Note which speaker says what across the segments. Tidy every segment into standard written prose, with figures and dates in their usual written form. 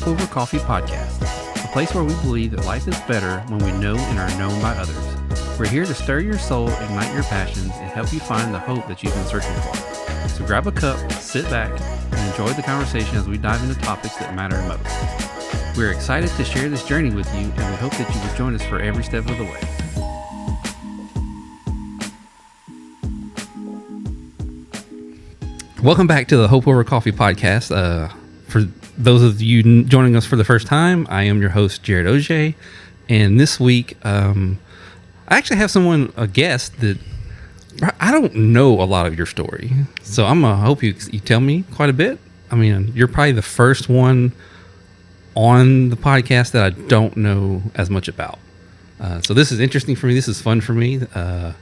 Speaker 1: Hope Over Coffee podcast, a place where we believe that life is better when we know and are known by others. We're here to stir your soul, ignite your passions, and help you find the hope that you've been searching for. So grab a cup, sit back, and enjoy the conversation as we dive into topics that matter most. We're excited to share this journey with you, and we hope that you will join us for every step of the way. Welcome back to the Hope Over Coffee podcast. For those of you joining us for the first time, I am your host, Jared Oj. And this week, I actually have a guest that I don't know a lot of your story. So I'm going to hope you tell me quite a bit. I mean, you're probably the first one on the podcast that I don't know as much about. So this is interesting for me. This is fun for me to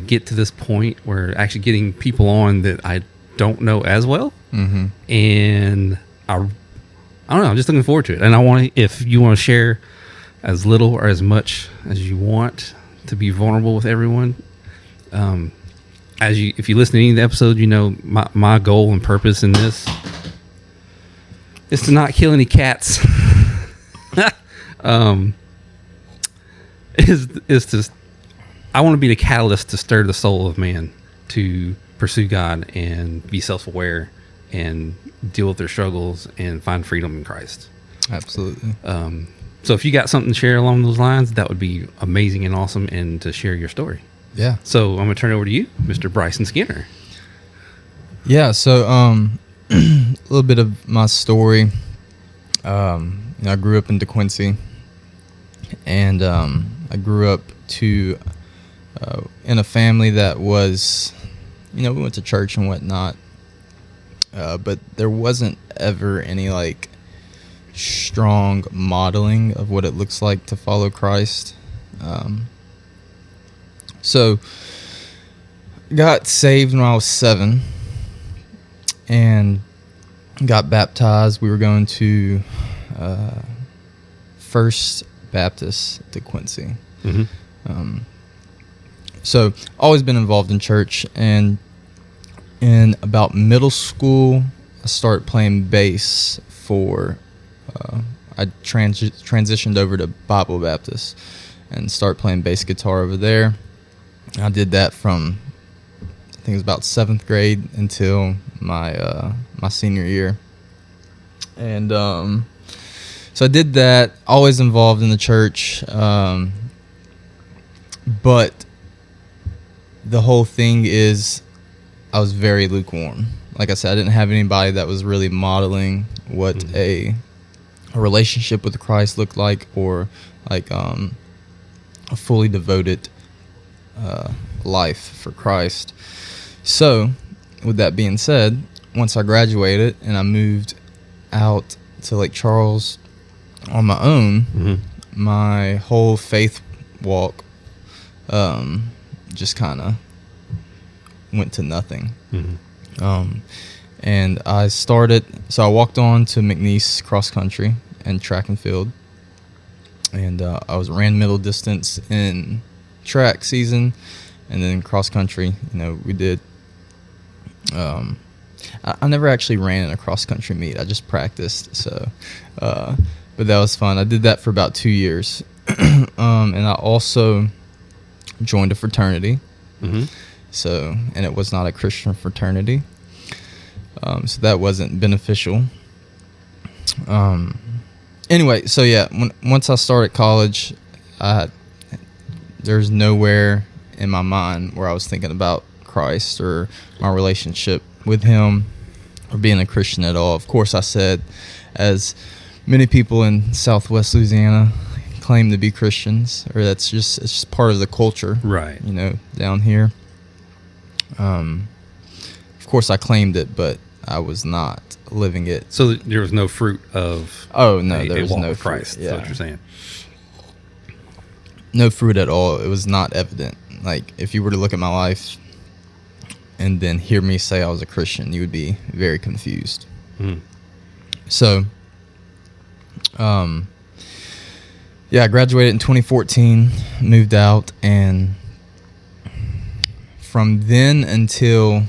Speaker 1: get to this point where actually getting people on that I don't know as well. Mm-hmm. And I don't know, I'm just looking forward to it. And if you want to share as little or as much as you want to be vulnerable with everyone, if you listen to any of the episodes, you know my goal and purpose in this is to not kill any cats. I want to be the catalyst to stir the soul of man to pursue God and be self-aware and deal with their struggles and find freedom in Christ.
Speaker 2: Absolutely.
Speaker 1: So if you got something to share along those lines, that would be amazing and awesome, and to share your story.
Speaker 2: Yeah.
Speaker 1: So I'm going to turn it over to you, Mr. Bryson Skinner.
Speaker 2: Yeah. So a little bit of my story. I grew up in DeQuincy, and I grew up in a family that was, we went to church and whatnot, but there wasn't ever any strong modeling of what it looks like to follow Christ. So got saved when I was 7 and got baptized. We were going to First Baptist DeQuincy. Mm-hmm. So always been involved in church, and in about middle school, I started playing bass I transitioned over to Bible Baptist and started playing bass guitar over there. I did that from, I think it was about 7th grade until my senior year. And so I did that, always involved in the church, but the whole thing is I was very lukewarm. Like I said, I didn't have anybody that was really modeling what a relationship with Christ looked like, or a fully devoted life for Christ. So, with that being said, once I graduated and I moved out to Lake Charles on my own, my whole faith walk just kind of went to nothing. And I walked on to McNeese cross country and track and field, and I ran middle distance in track season, and then cross country, we did I never actually ran in a cross country meet. I just practiced, so but that was fun. I did that for about 2 years. And I also joined a fraternity. So, and it was not a Christian fraternity. So that wasn't beneficial. Anyway, so yeah, once I started college, there's nowhere in my mind where I was thinking about Christ or my relationship with Him or being a Christian at all. Of course, I said, as many people in Southwest Louisiana claim to be Christians, or it's just part of the culture,
Speaker 1: right?
Speaker 2: Down here. Of course, I claimed it, but I was not living it.
Speaker 1: So there was no fruit of
Speaker 2: there was no
Speaker 1: Christ.
Speaker 2: Fruit. Yeah.
Speaker 1: That's what you're saying.
Speaker 2: No fruit at all. It was not evident. Like, if you were to look at my life and then hear me say I was a Christian, you would be very confused. So, I graduated in 2014, moved out, and from then until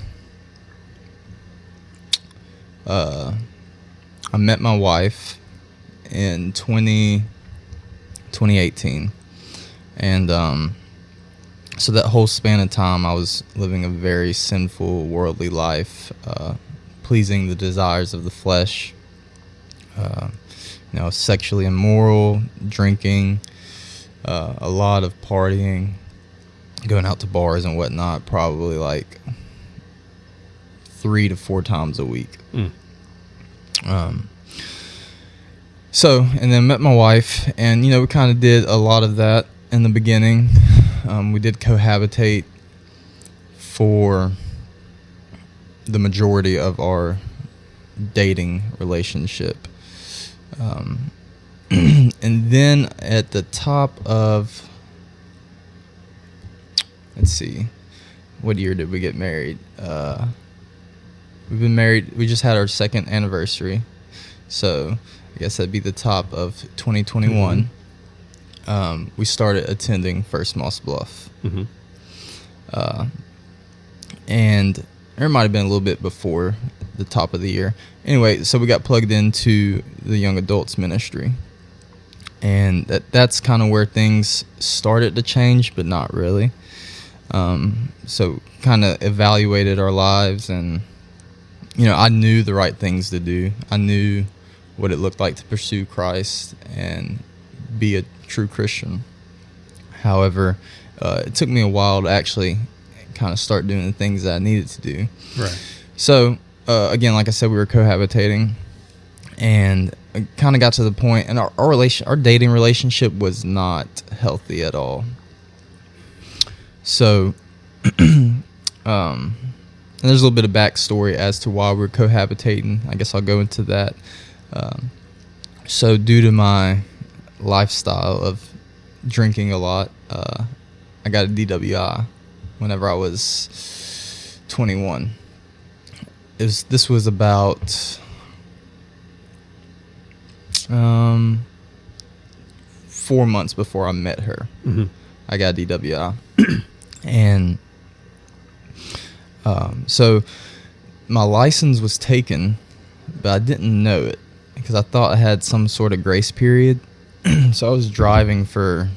Speaker 2: I met my wife in 2018. And so that whole span of time, I was living a very sinful, worldly life, pleasing the desires of the flesh, sexually immoral, drinking, a lot of partying, going out to bars and whatnot, probably like 3 to 4 times a week. So, and then met my wife, and, we kind of did a lot of that in the beginning. We did cohabitate for the majority of our dating relationship. And then at the top of, let's see, what year did we get married? We've been married, we just had our 2nd anniversary. So I guess that'd be the top of 2021. We started attending First Moss Bluff. And it might have been a little bit before the top of the year. Anyway, so we got plugged into the young adults ministry. And that's kind of where things started to change, but not really. So kind of evaluated our lives, and, I knew the right things to do. I knew what it looked like to pursue Christ and be a true Christian. However, it took me a while to actually kind of start doing the things that I needed to do.
Speaker 1: Right.
Speaker 2: So, again, like I said, we were cohabitating, and it kind of got to the point, and our dating relationship was not healthy at all. So, and there's a little bit of backstory as to why we're cohabitating. I guess I'll go into that. So due to my lifestyle of drinking a lot, I got a DWI whenever I was 21. This was about 4 months before I met her. I got a DWI. And so my license was taken, but I didn't know it because I thought I had some sort of grace period. So I was driving for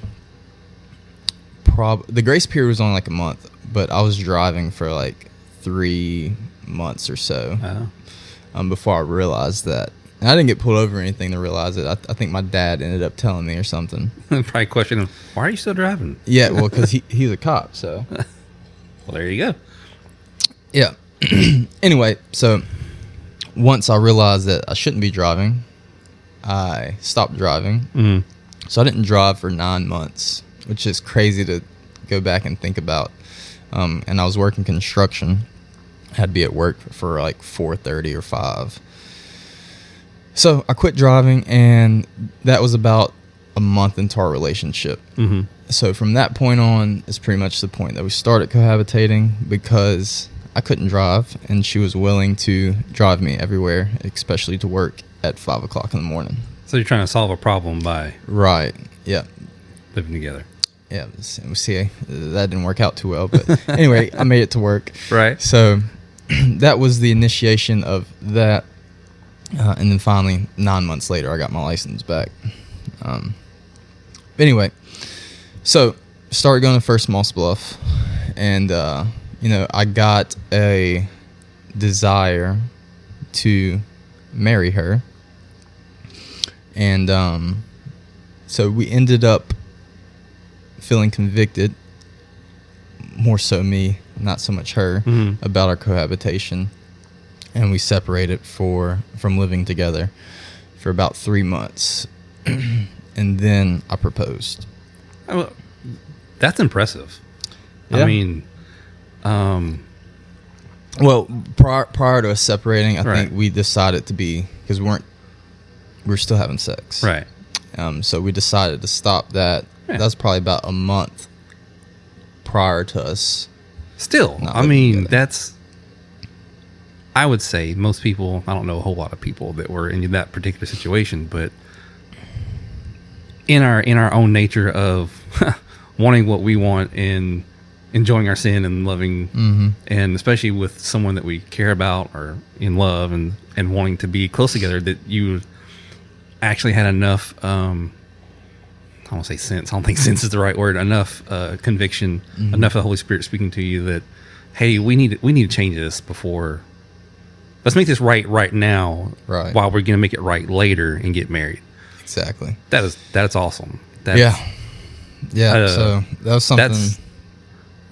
Speaker 2: the grace period was only like a month, but I was driving for like 3 months or so before I realized that. And I didn't get pulled over or anything to realize it. I think my dad ended up telling me or something.
Speaker 1: Probably questioning, why are you still driving?
Speaker 2: Yeah, well, because he's a cop, so.
Speaker 1: Well, there you go.
Speaker 2: Yeah. Anyway, so once I realized that I shouldn't be driving, I stopped driving. So I didn't drive for 9 months, which is crazy to go back and think about. And I was working construction. I had to be at work for like 4:30 or 5. So I quit driving, and that was about a month into our relationship. So from that point on is pretty much the point that we started cohabitating, because I couldn't drive, and she was willing to drive me everywhere, especially to work at 5 o'clock in the morning.
Speaker 1: So you're trying to solve a problem by
Speaker 2: Right. Yeah.
Speaker 1: living together.
Speaker 2: Yeah. See, that didn't work out too well, but anyway, I made it to work.
Speaker 1: Right.
Speaker 2: So that was the initiation of that. And then finally, 9 months later, I got my license back. Anyway, so started going to First Moss Bluff, and I got a desire to marry her, and so we ended up feeling convicted, more so me, not so much her, about our cohabitation. And we separated from living together for about 3 months. And then I proposed.
Speaker 1: Oh, that's impressive.
Speaker 2: Yeah.
Speaker 1: I mean,
Speaker 2: well, prior to us separating, I
Speaker 1: Right.
Speaker 2: think we decided to be, because we were still having sex.
Speaker 1: right.
Speaker 2: So we decided to stop that.
Speaker 1: Yeah.
Speaker 2: That was probably about a month prior to us.
Speaker 1: Still,
Speaker 2: Not
Speaker 1: I
Speaker 2: living
Speaker 1: mean,
Speaker 2: together.
Speaker 1: that's, I would say most people, I don't know a whole lot of people that were in that particular situation, but in our own nature of wanting what we want and enjoying our sin and loving, and especially with someone that we care about or in love and wanting to be close together, that you actually had enough. I won't say sense. I don't think sense is the right word. Enough conviction, enough of the Holy Spirit speaking to you that, hey, we need to change this before. Let's make this right now.
Speaker 2: Right.
Speaker 1: While we're going to make it right later and get married.
Speaker 2: Exactly.
Speaker 1: That's awesome.
Speaker 2: Yeah. So that was something.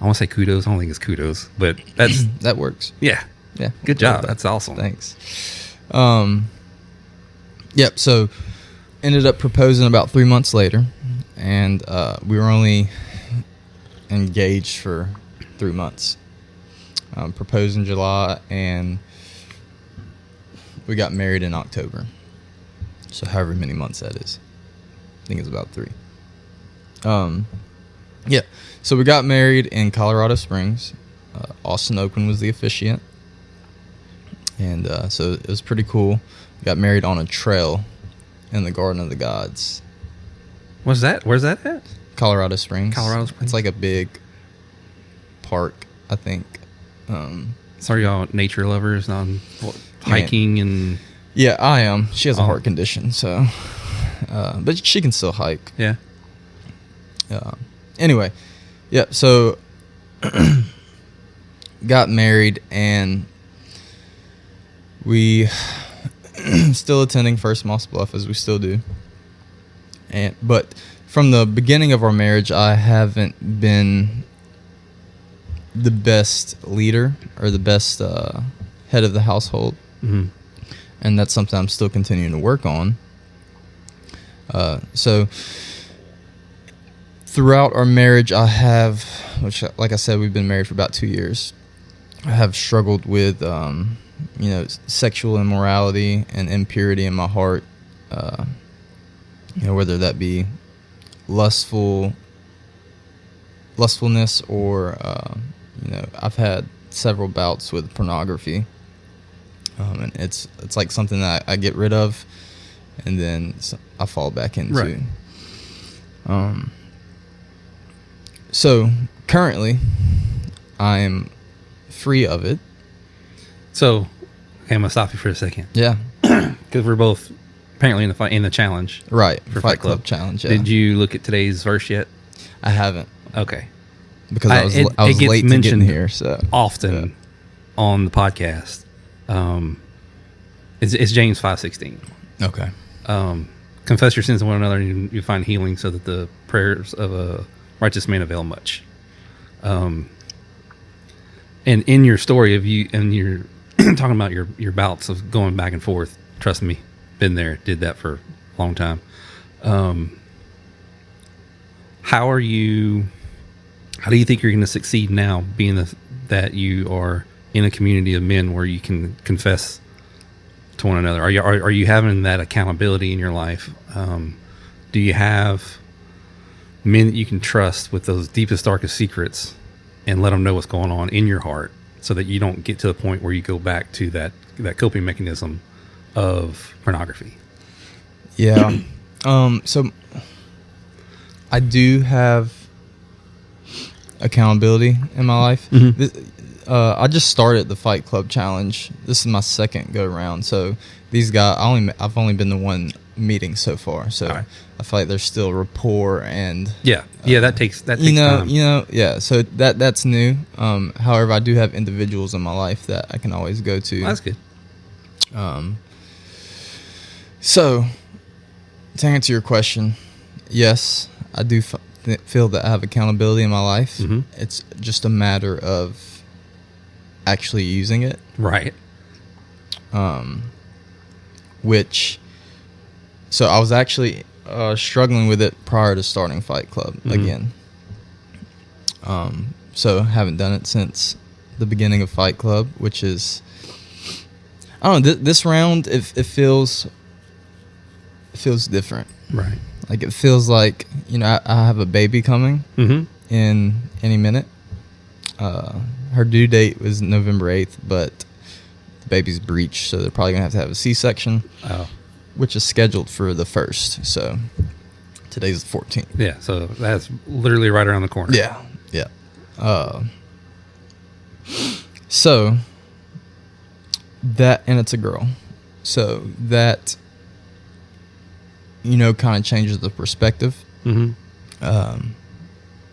Speaker 1: I want to say kudos. I don't think it's kudos, but that's
Speaker 2: that works.
Speaker 1: Yeah.
Speaker 2: Yeah.
Speaker 1: Good job. That's awesome.
Speaker 2: Thanks. Yep. So ended up proposing about 3 months later, and we were only engaged for 3 months. Proposed in July, and we got married in October. So however many months that is. I think it's about 3. Yeah. So we got married in Colorado Springs. Austin Oakland was the officiant. And so it was pretty cool. We got married on a trail in the Garden of the Gods.
Speaker 1: What's that? Where's that at?
Speaker 2: Colorado Springs.
Speaker 1: Colorado Springs.
Speaker 2: It's like a big park, I think.
Speaker 1: So are y'all nature lovers, hiking and...
Speaker 2: Yeah, I am. She has a heart condition, so... but she can still hike.
Speaker 1: Yeah.
Speaker 2: Anyway, yeah, so... got married, and we... still attending First Moss Bluff, as we still do. But from the beginning of our marriage, I haven't been the best leader or the best head of the household.
Speaker 1: Mm-hmm.
Speaker 2: And that's something I'm still continuing to work on. So throughout our marriage, I have, which, like I said, we've been married for about 2 years. I have struggled with, sexual immorality and impurity in my heart. Whether that be lustfulness or, I've had several bouts with pornography. And it's like something that I get rid of, and then I fall back into. Right. So currently, I'm free of it.
Speaker 1: So, okay, I'm gonna stop you for a second.
Speaker 2: Yeah,
Speaker 1: because we're both apparently in the challenge.
Speaker 2: Right,
Speaker 1: for Fight Club
Speaker 2: challenge. Yeah.
Speaker 1: Did you look at today's verse yet?
Speaker 2: I haven't.
Speaker 1: Okay.
Speaker 2: Because I was late to getting here. So
Speaker 1: often on the podcast. It's James 5:16.
Speaker 2: Okay.
Speaker 1: Confess your sins to one another, and you find healing, so that the prayers of a righteous man avail much. And in your story of you, and you're talking about your bouts of going back and forth. Trust me, been there, did that for a long time. How do you think you're going to succeed now, being that you are in a community of men where you can confess to one another? Are you having that accountability in your life? Do you have men that you can trust with those deepest, darkest secrets, and let them know what's going on in your heart, so that you don't get to the point where you go back to that coping mechanism of pornography?
Speaker 2: Yeah. So I do have accountability in my life. Mm-hmm. I just started the Fight Club Challenge. This is my second go round. So these guys, I've only been to one meeting so far. So right. I feel like there's still rapport and
Speaker 1: that takes time.
Speaker 2: So that's new. However, I do have individuals in my life that I can always go to.
Speaker 1: That's good.
Speaker 2: So to answer your question, yes, I do feel that I have accountability in my life. Mm-hmm. It's just a matter of actually using it.
Speaker 1: Right.
Speaker 2: So I was actually struggling with it prior to starting Fight Club again. So haven't done it since the beginning of Fight Club, which is, I don't know, this round, it feels different.
Speaker 1: Right.
Speaker 2: Like it feels like, I have a baby coming in any minute. Her due date was November 8th, but the baby's breech, so they're probably going to have a C-section, which is scheduled for the 1st. So today's the 14th.
Speaker 1: Yeah, so that's literally right around the corner.
Speaker 2: Yeah. So that, and it's a girl. So that kind of changes the perspective.
Speaker 1: Mm-hmm.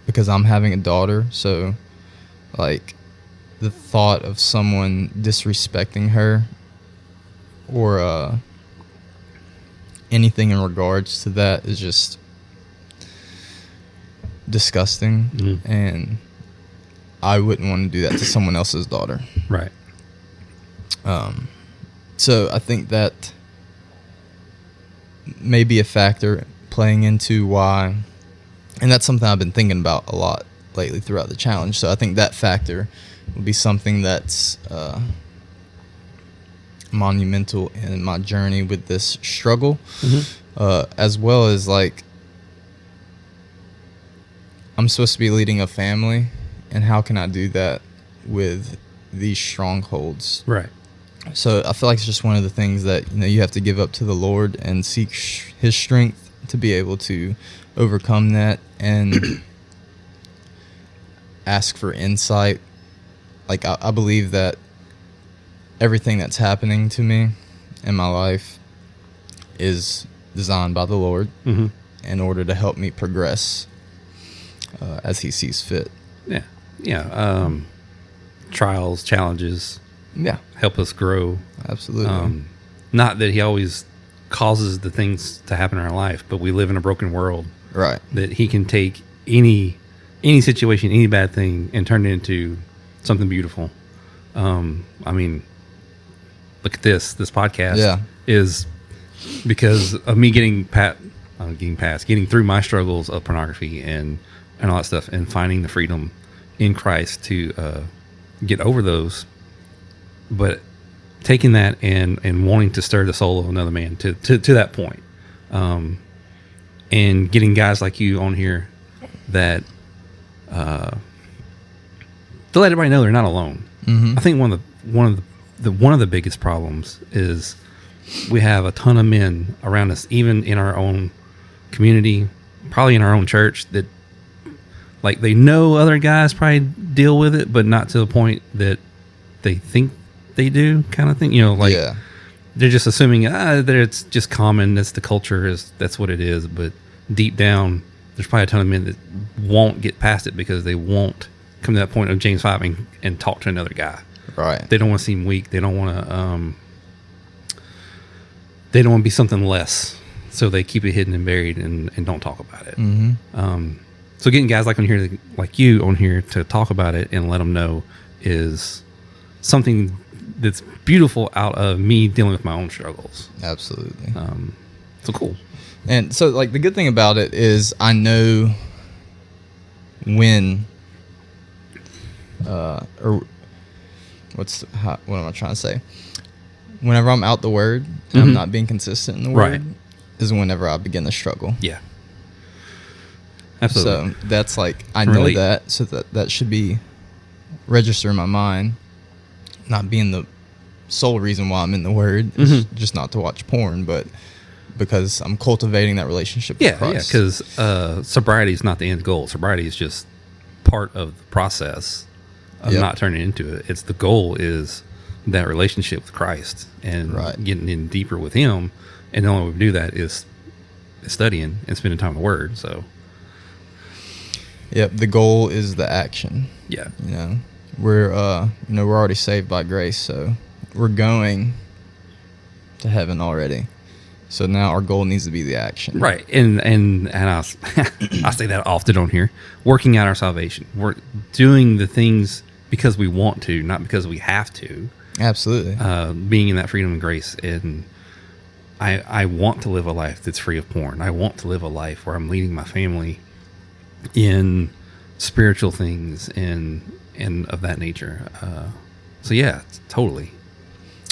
Speaker 2: Because I'm having a daughter, so like the thought of someone disrespecting her or anything in regards to that is just disgusting.
Speaker 1: Mm-hmm.
Speaker 2: And I wouldn't want to do that to someone else's daughter.
Speaker 1: Right.
Speaker 2: So I think that may be a factor playing into why, and that's something I've been thinking about a lot lately throughout the challenge. So I think that factor would be something that's monumental in my journey with this struggle, as well as like I'm supposed to be leading a family, and how can I do that with these strongholds?
Speaker 1: Right.
Speaker 2: So I feel like it's just one of the things that you have to give up to the Lord and seek His strength to be able to overcome that and ask for insight. Like I believe that everything that's happening to me in my life is designed by the Lord in order to help me progress as He sees fit.
Speaker 1: Yeah. Yeah. Trials, challenges.
Speaker 2: Yeah.
Speaker 1: Help us grow.
Speaker 2: Absolutely.
Speaker 1: Not that He always causes the things to happen in our life, but we live in a broken world.
Speaker 2: Right.
Speaker 1: That He can take any situation, any bad thing, and turn it into something beautiful. I mean, look at this podcast is because of me getting through my struggles of pornography and all that stuff, and finding the freedom in Christ to get over those. But taking that and wanting to stir the soul of another man to that point, and getting guys like you on here that to let everybody know they're not alone. I think one of the biggest problems is we have a ton of men around us, even in our own community, probably in our own church, that like they know other guys probably deal with it, but not to the point that they think they do, kind of thing. They're just assuming that it's just common. That's the culture. That's what it is. But deep down, there's probably a ton of men that won't get past it because they won't come to that point of James 5 and talk to another guy.
Speaker 2: Right.
Speaker 1: They don't want to seem weak. They don't want to. They don't want to be something less. So they keep it hidden and buried and don't talk about it. So getting guys like you on here to talk about it and let them know is something that's beautiful out of me dealing with my own struggles.
Speaker 2: Absolutely.
Speaker 1: So cool.
Speaker 2: And so like the good thing about it is I know when what am I trying to say? Whenever I'm out the word and I'm not being consistent in the word, is whenever I begin to struggle.
Speaker 1: Yeah. Absolutely.
Speaker 2: So that's like, I know that, so that should be register in my mind, not being the sole reason why I'm in the word. It's just not to watch porn, but because I'm cultivating that relationship with Christ.
Speaker 1: Yeah, because sobriety is not the end goal. Sobriety is just part of the process of not turning into it. It's the goal is that relationship with Christ and getting in deeper with Him. And the only way we do that is studying and spending time in the Word. So,
Speaker 2: yep, the goal is the action.
Speaker 1: Yeah,
Speaker 2: we're we're already saved by grace, so we're going to heaven already. So now our goal needs to be the action.
Speaker 1: Right. And I say that often on here, working out our salvation. We're doing the things because we want to, not because we have to.
Speaker 2: Absolutely.
Speaker 1: Being in that freedom and grace. And I want to live a life that's free of porn. I want to live a life where I'm leading my family in spiritual things and of that nature. So yeah, totally.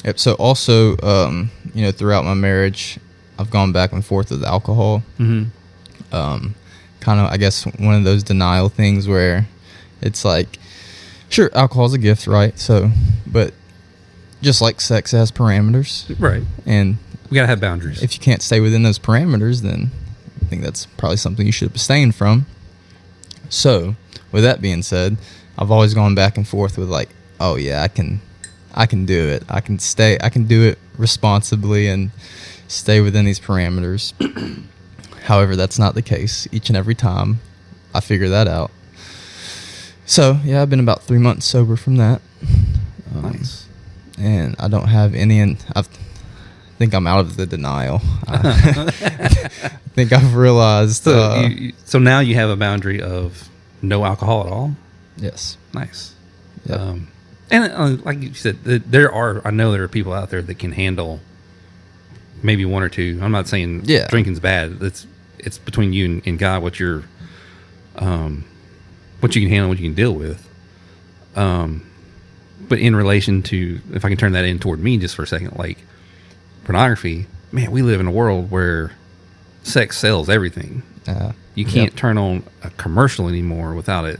Speaker 2: Yep. So also, throughout my marriage, I've gone back and forth with alcohol. Kind of, I guess, one of those denial things where it's like, sure, alcohol's a gift, right? So, but just like sex has parameters.
Speaker 1: Right.
Speaker 2: And
Speaker 1: we got to have boundaries.
Speaker 2: If you can't stay within those parameters, then I think that's probably something you should abstain from. So, with that being said, I've always gone back and forth with like, oh yeah, I can do it. I can do it responsibly and stay within these parameters. However, that's not the case each and every time. I figure that out. So, yeah, I've been about 3 months sober from that.
Speaker 1: Nice.
Speaker 2: And I don't have any, I think I'm out of the denial. I think I've realized.
Speaker 1: So now you have a boundary of no alcohol at all?
Speaker 2: Yes.
Speaker 1: Nice.
Speaker 2: Yep.
Speaker 1: And like you said, I know there are people out there that can handle maybe one or two. I'm not saying drinking's bad. It's between you and God what you can handle, what you can deal with. But in relation to, if I can turn that in toward me just for a second, like pornography, man, we live in a world where sex sells everything. You can't turn on a commercial anymore without it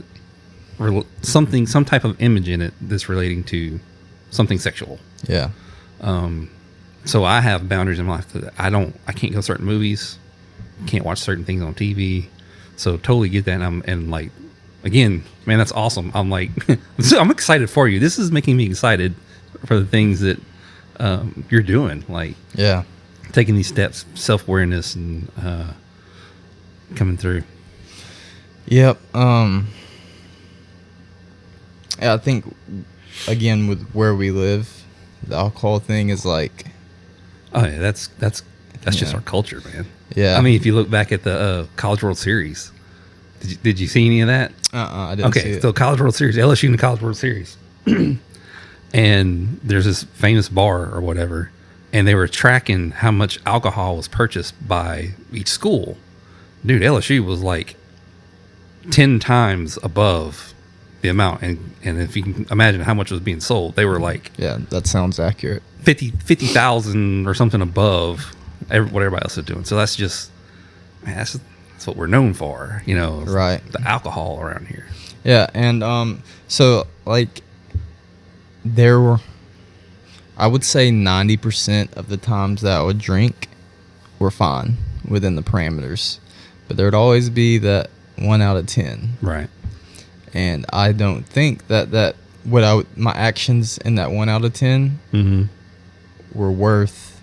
Speaker 1: some type of image in it that's relating to something sexual.
Speaker 2: Yeah.
Speaker 1: So I have boundaries in my life that I can't go to certain movies, can't watch certain things on TV. So totally get that. And like, again, man, that's awesome. I'm like, I'm excited for you. This is making me excited for the things that you're doing. Like, taking these steps, self-awareness, and coming through.
Speaker 2: Yep. Yeah, I think, again, with where we live, the alcohol thing is like...
Speaker 1: Oh, yeah, that's just our culture, man.
Speaker 2: Yeah.
Speaker 1: I mean, if you look back at the College World Series, did you see any of that?
Speaker 2: I didn't see it.
Speaker 1: So College World Series, LSU in the College World Series. And there's this famous bar or whatever, and they were tracking how much alcohol was purchased by each school. Dude, LSU was like 10 times above the amount, and if you can imagine how much was being sold, they were like,
Speaker 2: yeah, that sounds accurate,
Speaker 1: 50,000 or something above what everybody else is doing. So that's just, man, that's what we're known for,
Speaker 2: right?
Speaker 1: The alcohol around here.
Speaker 2: Yeah. And so like there were, I would say 90% of the times that I would drink were fine within the parameters, but there would always be that 1 out of 10,
Speaker 1: right?
Speaker 2: And I don't think that my actions in that 1 out of 10 were worth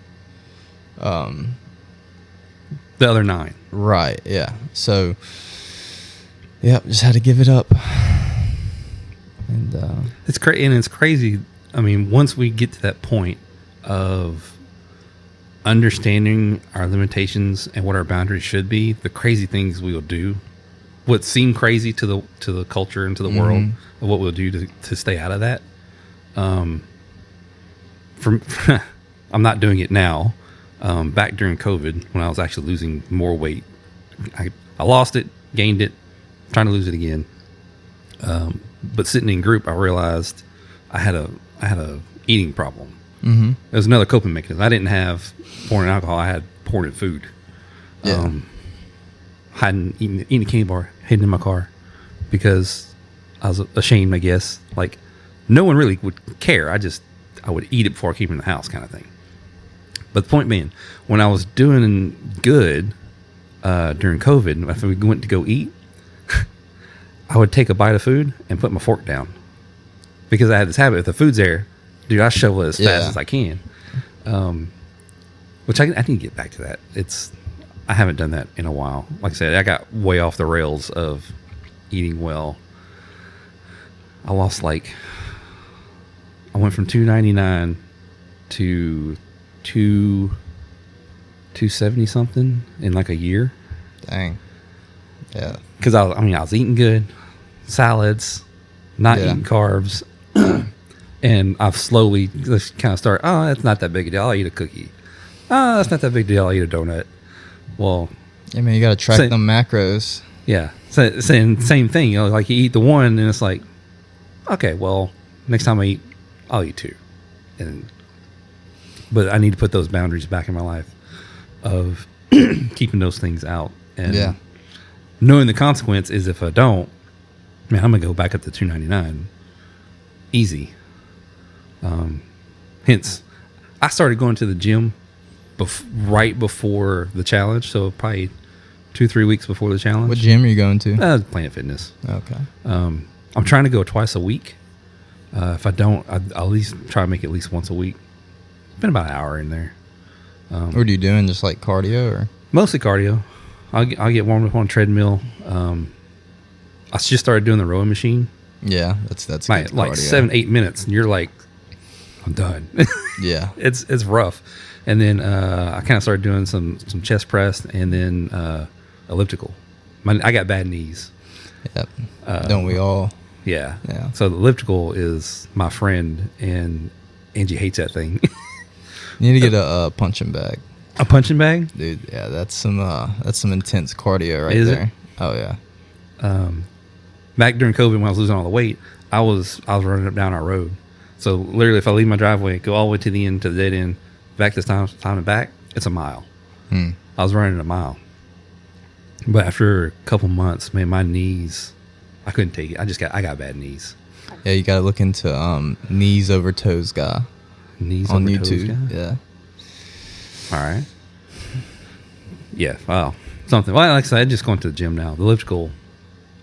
Speaker 1: the other 9.
Speaker 2: Right. Yeah. So, yeah, just had to give it up. And
Speaker 1: it's crazy. I mean, once we get to that point of understanding our limitations and what our boundaries should be, the crazy things we will do. What seemed crazy to the culture and to the world of what we'll do to stay out of that. I'm not doing it now. Back during COVID, when I was actually losing more weight, I lost it, gained it, trying to lose it again. But sitting in group, I realized I had a eating problem. It was another coping mechanism. I didn't have porn and alcohol. I had porn and food.
Speaker 2: Yeah.
Speaker 1: Hadn't eaten a candy bar, hidden in my car because I was ashamed, I guess. Like, no one really would care. I would eat it before I keep it in the house, kind of thing. But the point being, when I was doing good during COVID, if we went to go eat, I would take a bite of food and put my fork down because I had this habit. If the food's there, dude, I shovel it as fast as I can. Which I need to get back to that. I haven't done that in a while. Like I said, I got way off the rails of eating well. I lost I went from 299 to 270 something in like a year.
Speaker 2: Dang. Yeah.
Speaker 1: Because I was eating good, salads, not eating carbs, and I've slowly just kind of started. Oh, that's not that big a deal. I'll eat a cookie. Oh, that's not that big a deal. I'll eat a donut. Well,
Speaker 2: I mean, you got to track them macros.
Speaker 1: Yeah, same thing. Like you eat the one, and it's like, okay, well, next time I eat, I'll eat 2. But I need to put those boundaries back in my life of keeping those things out, and knowing the consequence is if I don't, man, I'm gonna go back up to 299, easy. Hence, I started going to the gym right before the challenge, so probably 2-3 weeks before the challenge.
Speaker 2: What gym are you going to?
Speaker 1: Planet Fitness.
Speaker 2: Okay.
Speaker 1: I'm trying to go twice a week. If I don't, I'll at least try to make it at least once a week. Been about an hour in there.
Speaker 2: What are you doing? Just like cardio or?
Speaker 1: Mostly cardio. I'll get warmed up on a treadmill. I just started doing the rowing machine.
Speaker 2: Yeah, that's
Speaker 1: like
Speaker 2: good cardio.
Speaker 1: 7-8 minutes, and you're like, I'm done.
Speaker 2: Yeah,
Speaker 1: it's rough. And then I kind of started doing some chest press, and then elliptical. I got bad knees.
Speaker 2: Yep. Don't we all?
Speaker 1: Yeah.
Speaker 2: Yeah.
Speaker 1: So the elliptical is my friend, and Angie hates that thing.
Speaker 2: You need to get a punching bag.
Speaker 1: A punching bag,
Speaker 2: Dude. Yeah, that's some intense cardio right
Speaker 1: Is
Speaker 2: there.
Speaker 1: it?
Speaker 2: Oh yeah.
Speaker 1: Back during COVID when I was losing all the weight, I was running up down our road. So literally, if I leave my driveway, go all the way to the end, to the dead end, back this time and back, it's a mile. I was running a mile. But after a couple months, man, my knees, I couldn't take it. I got bad knees.
Speaker 2: Yeah, you got to look into knees over toes guy
Speaker 1: Knees
Speaker 2: on
Speaker 1: over toes
Speaker 2: YouTube.
Speaker 1: guy?
Speaker 2: Yeah.
Speaker 1: All right. Yeah. Wow. Something. Well, like I said, I just going to the gym now. The elliptical,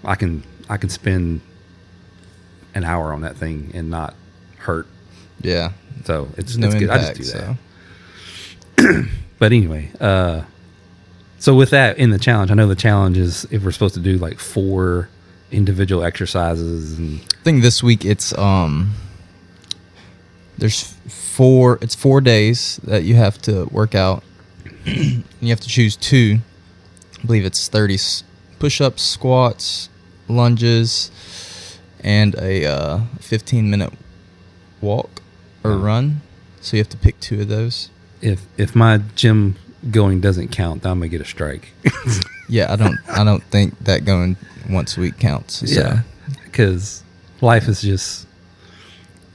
Speaker 1: I can spend an hour on that thing and not hurt.
Speaker 2: Yeah.
Speaker 1: So it's
Speaker 2: No
Speaker 1: good.
Speaker 2: impact,
Speaker 1: I just do that. But anyway, so with that in the challenge, I know the challenge is if we're supposed to do like 4 individual exercises, and
Speaker 2: I think this week it's there's 4 days that you have to work out. You have to choose 2. I believe it's 30 push-ups, squats, lunges, and a 15-minute walk or run. So you have to pick 2 of those.
Speaker 1: if my gym going doesn't count, then I'm gonna get a strike.
Speaker 2: Yeah, I don't think that going once a week counts. So.
Speaker 1: Yeah, because life is just,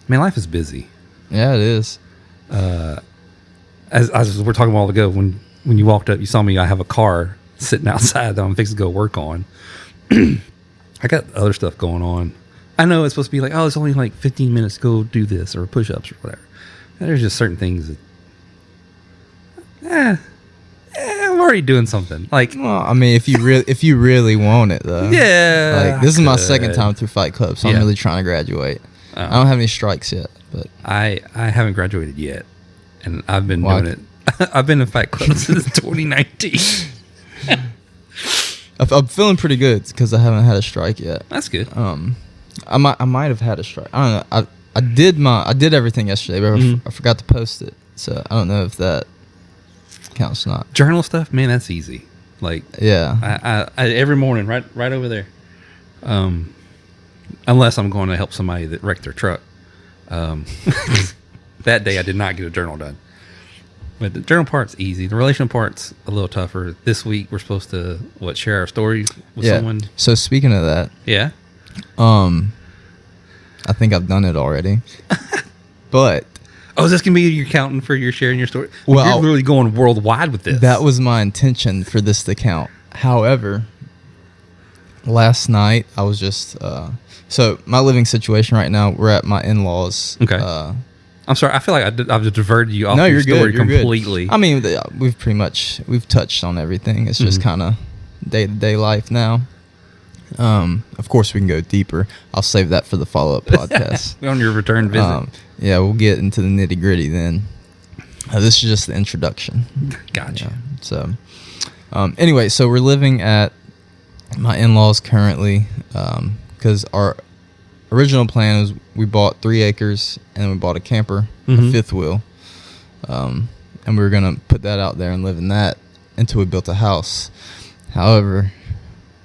Speaker 1: man, life is busy.
Speaker 2: Yeah, it is.
Speaker 1: As we're talking a while ago, when you walked up, you saw me. I have a car sitting outside that I'm fixing to go work on. I got other stuff going on. I know it's supposed to be like, oh, it's only like 15 minutes to go do this or push-ups or whatever. And there's just certain things that, I'm already doing something. Like,
Speaker 2: Well, I mean, if you really want it though.
Speaker 1: yeah,
Speaker 2: Like, this is my
Speaker 1: could.
Speaker 2: second time through Fight Club, so
Speaker 1: Yeah.
Speaker 2: I'm really trying to graduate.
Speaker 1: Oh.
Speaker 2: I don't have any strikes yet, but
Speaker 1: I haven't graduated yet, and I've been
Speaker 2: Why?
Speaker 1: doing it. I've been in Fight Club since 2019.
Speaker 2: I'm feeling pretty good because I haven't had a strike yet.
Speaker 1: That's good.
Speaker 2: I might have had a strike. I don't know. I did everything yesterday, but I forgot to post it, so I don't know if that counts or not.
Speaker 1: Journal stuff, man, that's easy. Like,
Speaker 2: Yeah.
Speaker 1: I every morning, right over there. Unless I'm going to help somebody that wrecked their truck. That day I did not get a journal done. But the journal part's easy. The relational part's a little tougher. This week we're supposed to share our stories with someone.
Speaker 2: So speaking of that,
Speaker 1: Yeah.
Speaker 2: I think I've done it already. But
Speaker 1: Oh, is this gonna be your counting for your sharing your story?
Speaker 2: Well,
Speaker 1: you're literally going worldwide with this.
Speaker 2: that was my intention for this to count. However, last night I was just so my living situation right now, we're at my in-laws.
Speaker 1: Okay. I'm sorry. I feel like I've just diverted you off
Speaker 2: No,
Speaker 1: your
Speaker 2: you're
Speaker 1: story
Speaker 2: good. You're
Speaker 1: completely.
Speaker 2: Good. I mean, we've touched on everything. It's just kind of day-to-day life now. Of course, we can go deeper. I'll save that for the follow-up podcast.
Speaker 1: On your return visit.
Speaker 2: Yeah, we'll get into the nitty-gritty then. This is just the introduction.
Speaker 1: Gotcha.
Speaker 2: Yeah. So, anyway, so we're living at my in-laws currently because our original plan was we bought 3 acres and then we bought a camper, a fifth wheel, and we were gonna put that out there and live in that until we built a house. However,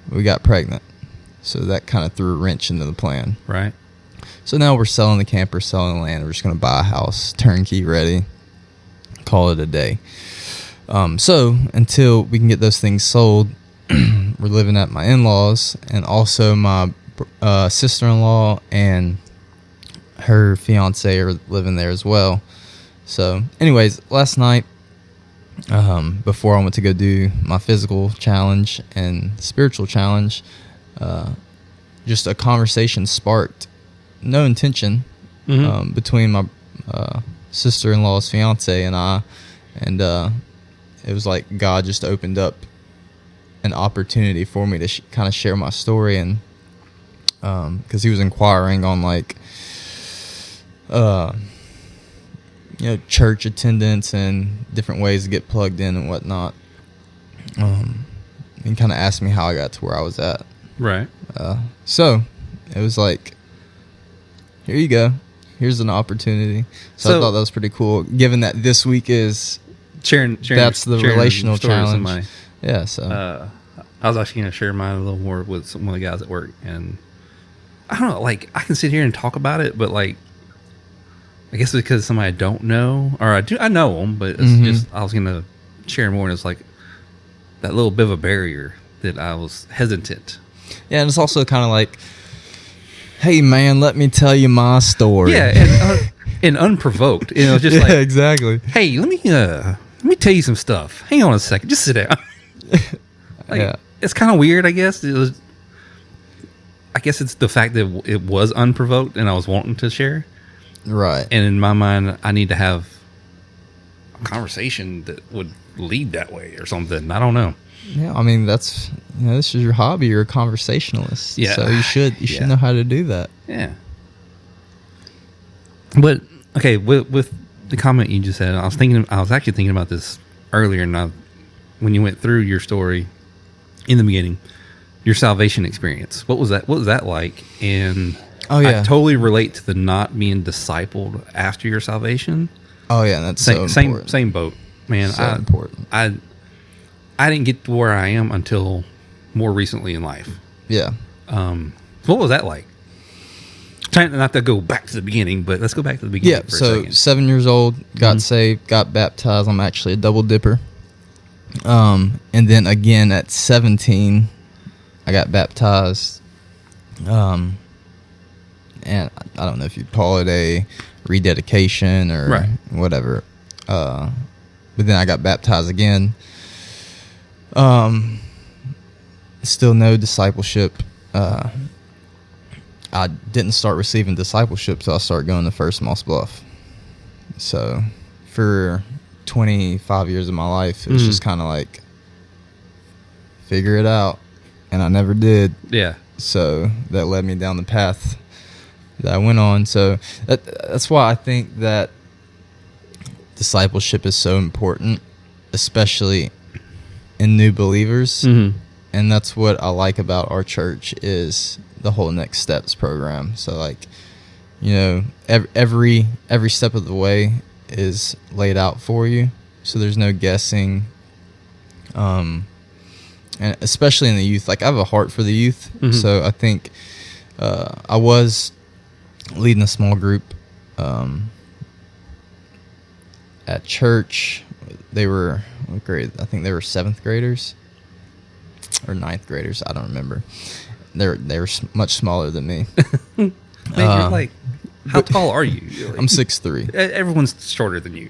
Speaker 2: we got pregnant, so that kind of threw a wrench into the plan.
Speaker 1: Right.
Speaker 2: So now we're selling the camper, selling the land. We're just gonna buy a house, turnkey ready, call it a day. So until we can get those things sold, we're living at my in-laws, and also my sister-in-law and her fiance are living there as well. So anyways, last night, before I went to go do my physical challenge and spiritual challenge, just a conversation sparked, no intention, between my sister-in-law's fiance and I, and it was like God just opened up an opportunity for me to kind of share my story, and because he was inquiring on like church attendance and different ways to get plugged in and whatnot. and kind of asked me how I got to where I was at.
Speaker 1: Right.
Speaker 2: So it was like, here you go. Here's an opportunity. So I thought that was pretty cool, given that this week is
Speaker 1: sharing
Speaker 2: that's the relational challenge. Yeah. So
Speaker 1: I was actually going to share mine a little more with some of the guys at work, and I don't know, like I can sit here and talk about it, but like I guess because somebody I don't know, or I know them, but it's just I was going to share more, and it's like that little bit of a barrier that I was hesitant.
Speaker 2: Yeah, and it's also kind of like, hey man, let me tell you my story.
Speaker 1: Yeah, and unprovoked. You know, just
Speaker 2: yeah,
Speaker 1: like
Speaker 2: exactly.
Speaker 1: Hey, let me tell you some stuff. Hang on a second, just sit down. Like, it's kind of weird, I guess. I guess it's the fact that it was unprovoked, and I was wanting to share.
Speaker 2: Right.
Speaker 1: And in my mind, I need to have a conversation that would lead that way or something. I don't know.
Speaker 2: Yeah, I mean this is your hobby. You're a conversationalist.
Speaker 1: Yeah.
Speaker 2: So you should know how to do that.
Speaker 1: Yeah. But okay, with the comment you just said, I was actually thinking about this earlier, and when you went through your story in the beginning, your salvation experience. What was that? What was that like? And I totally relate to the not being discipled after your salvation.
Speaker 2: Oh yeah, that's so important.
Speaker 1: Same boat, man.
Speaker 2: So important.
Speaker 1: I didn't get to where I am until more recently in life.
Speaker 2: Yeah.
Speaker 1: What was that like? Trying not to go back to the beginning, but let's go back to the beginning.
Speaker 2: Yeah. So 7 years old, got saved, got baptized. I'm actually a double dipper. And then again at 17, I got baptized. And I don't know if you'd call it a rededication or whatever. But then I got baptized again. Still no discipleship. I didn't start receiving discipleship till I started going to First Moss Bluff. So for 25 years of my life, it was just kind of like, figure it out. And I never did.
Speaker 1: Yeah.
Speaker 2: So that led me down the path that I went on. So that's why I think that discipleship is so important, especially in new believers. And that's what I like about our church is the whole Next Steps program. So like, you know, every step of the way is laid out for you. So there's no guessing. And especially in the youth, like I have a heart for the youth. So I think I was leading a small group at church. They were, what grade? I think they were 7th graders or 9th graders. I don't remember. They were much smaller than me.
Speaker 1: Man, you're like, how tall are you? Like,
Speaker 2: I'm 6'3".
Speaker 1: Everyone's shorter than you.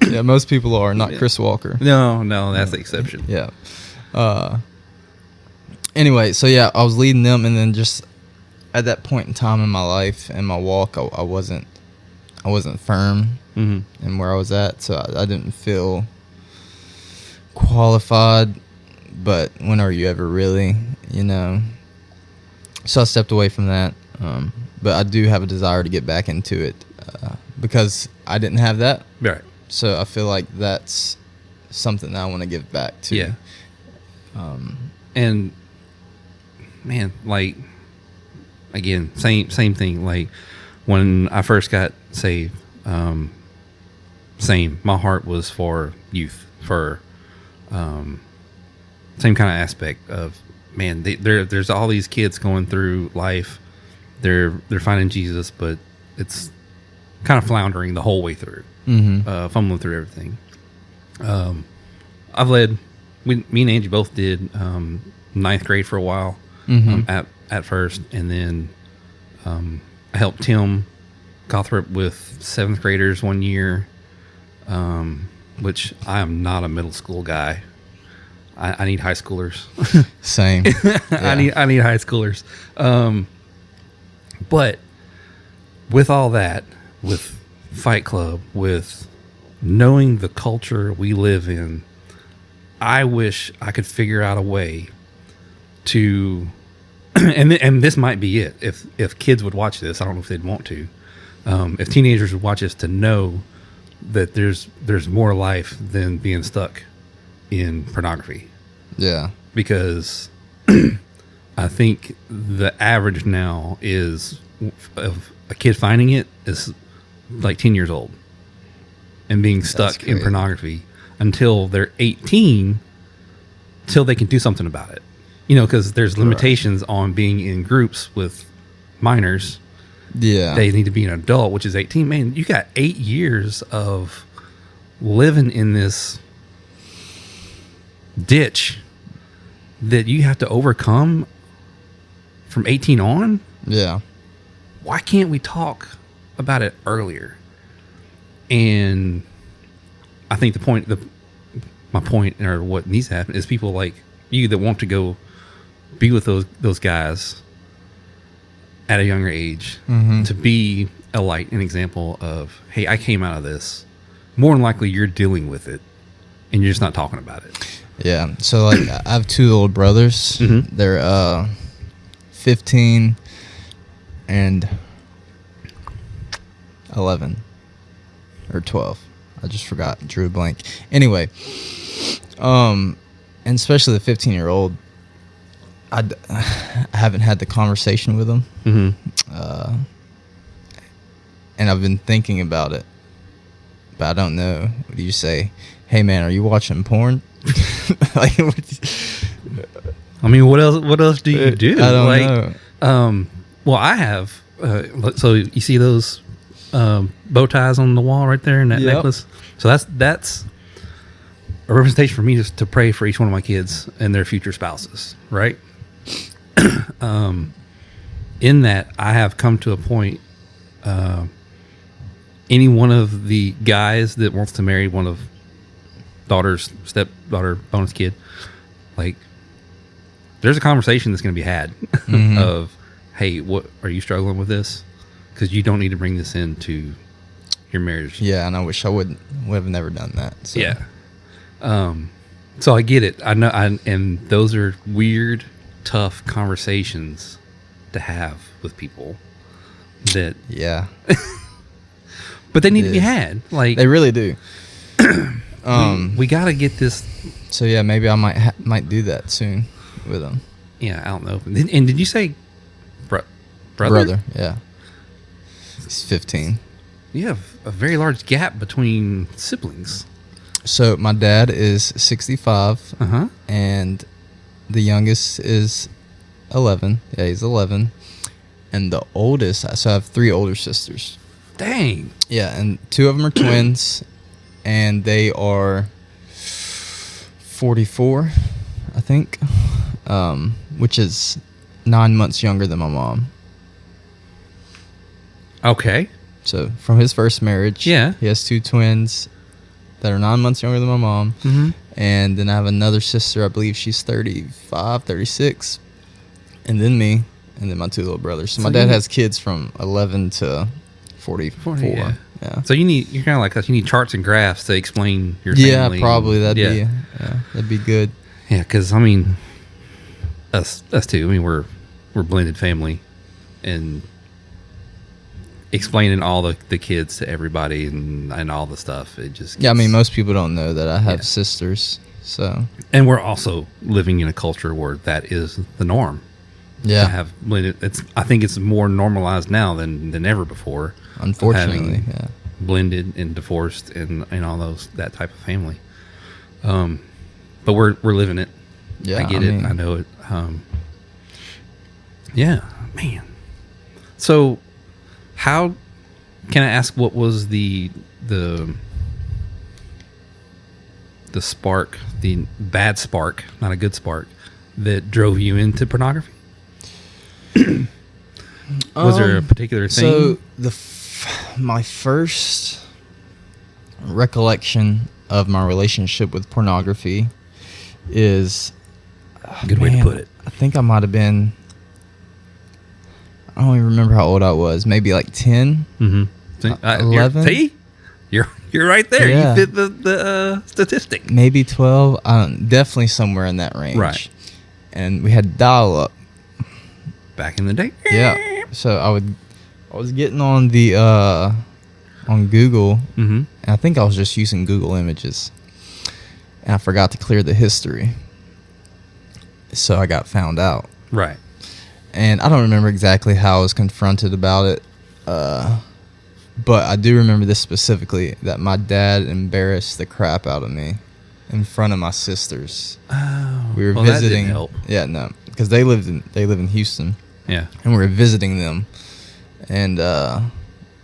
Speaker 2: Yeah, most people are, not Chris Walker.
Speaker 1: No, that's the exception.
Speaker 2: Yeah. Anyway, so yeah, I was leading them, and then just at that point in time in my life and my walk, I wasn't firm in where I was at, so I didn't feel qualified. But when are you ever really, you know? So I stepped away from that. But I do have a desire to get back into it because I didn't have that.
Speaker 1: Right.
Speaker 2: So I feel like that's something that I want to give back to.
Speaker 1: Yeah. And man, like again, same thing. Like when I first got saved, same. My heart was for youth, for same kind of aspect of, man, there's all these kids going through life. They're finding Jesus, but it's kind of floundering the whole way through, fumbling through everything. I've led, me and Angie both did 9th grade for a while at first, and then I helped Tim Gothrop with 7th graders one year, which I am not a middle school guy. I need high schoolers.
Speaker 2: Same. Yeah.
Speaker 1: I need high schoolers. But with all that, with Fight Club, with knowing the culture we live in, I wish I could figure out a way to, and this might be it. If kids would watch this, I don't know if they'd want to. If teenagers would watch this, to know that there's more life than being stuck in pornography.
Speaker 2: Yeah.
Speaker 1: because I think the average now is of a kid finding it is like 10 years old and being stuck in pornography until they're 18, till they can do something about it. You know, because there's limitations on being in groups with minors.
Speaker 2: Yeah.
Speaker 1: They need to be an adult, which is 18. Man, you got 8 years of living in this ditch that you have to overcome from 18 on.
Speaker 2: Yeah.
Speaker 1: Why can't we talk about it earlier? And I think my point, or what needs to happen, is people like you that want to go be with those guys at a younger age, to be a light, an example of, hey, I came out of this. More than likely, you're dealing with it, and you're just not talking about it.
Speaker 2: Yeah. So, like, I have two little brothers. They're 15 and 11 or 12. I just forgot. Drew a blank. Anyway, and especially the 15-year-old, I haven't had the conversation with them. And I've been thinking about it, but I don't know. What do you say? Hey, man, are you watching porn? Like,
Speaker 1: I mean, what else do you do?
Speaker 2: I don't know.
Speaker 1: Well, I have. So you see those bow ties on the wall right there in that necklace? So that's a representation for me just to pray for each one of my kids and their future spouses, right? In that, I have come to a point, any one of the guys that wants to marry one of stepdaughter, bonus kid, like, there's a conversation that's going to be had of, hey, what are you struggling with this? Because you don't need to bring this into your marriage.
Speaker 2: Yeah, and I wish I would have never done that. So.
Speaker 1: Yeah. So I get it. I know, and those are weird, tough conversations to have with people. That but they need to be had. Like,
Speaker 2: they really do.
Speaker 1: We got to get this.
Speaker 2: So yeah, maybe I might do that soon with them.
Speaker 1: Yeah, out in the open. And did you say brother?
Speaker 2: Brother, yeah. He's 15.
Speaker 1: You have a very large gap between siblings.
Speaker 2: So my dad is 65, and the youngest is 11. Yeah, he's 11. And the oldest, so I have 3 older sisters.
Speaker 1: Dang.
Speaker 2: Yeah, and 2 of them are twins, and they are 44, I think, which is 9 months younger than my mom.
Speaker 1: Okay. So
Speaker 2: from his first marriage,
Speaker 1: he
Speaker 2: has 2 twins that are 9 months younger than my mom. And then I have another sister, I believe she's 35, 36, and then me, and then my 2 little brothers. So my dad has kids from 11 to 44. Yeah.
Speaker 1: So you're kind of like us. You need charts and graphs to explain your family.
Speaker 2: Yeah, probably that'd be good.
Speaker 1: Yeah, because I mean, us too. I mean, we're blended family, and explaining all the kids to everybody and all the stuff. It just gets,
Speaker 2: I mean, most people don't know that I have sisters. So,
Speaker 1: and we're also living in a culture where that is the norm.
Speaker 2: Yeah,
Speaker 1: to have blended. I think it's more normalized now than ever before.
Speaker 2: Unfortunately,
Speaker 1: blended and divorced and all that type of family. But we're living it.
Speaker 2: Yeah,
Speaker 1: I get it. I know it. Yeah, man. So, how can I ask? What was the spark, the bad spark, not a good spark, that drove you into pornography? Was there a particular thing?
Speaker 2: So my first recollection of my relationship with pornography is
Speaker 1: good way to put it.
Speaker 2: I think I might have been. I don't even remember how old I was. Maybe like 10, 11.
Speaker 1: See, you're right there.
Speaker 2: Yeah.
Speaker 1: You fit the statistic.
Speaker 2: Maybe 12. Definitely somewhere in that range.
Speaker 1: Right.
Speaker 2: And we had dial-up
Speaker 1: back in the day.
Speaker 2: Yeah. So I was getting on the on Google, and I think I was just using Google Images, and I forgot to clear the history. so I got found out.
Speaker 1: Right.
Speaker 2: And I don't remember exactly how I was confronted about it, but I do remember this specifically, that my dad embarrassed the crap out of me in front of my sisters.
Speaker 1: Oh,
Speaker 2: We were
Speaker 1: well,
Speaker 2: visiting.
Speaker 1: That didn't help.
Speaker 2: Yeah, no, because they live in Houston,
Speaker 1: Yeah.
Speaker 2: and we were visiting them, and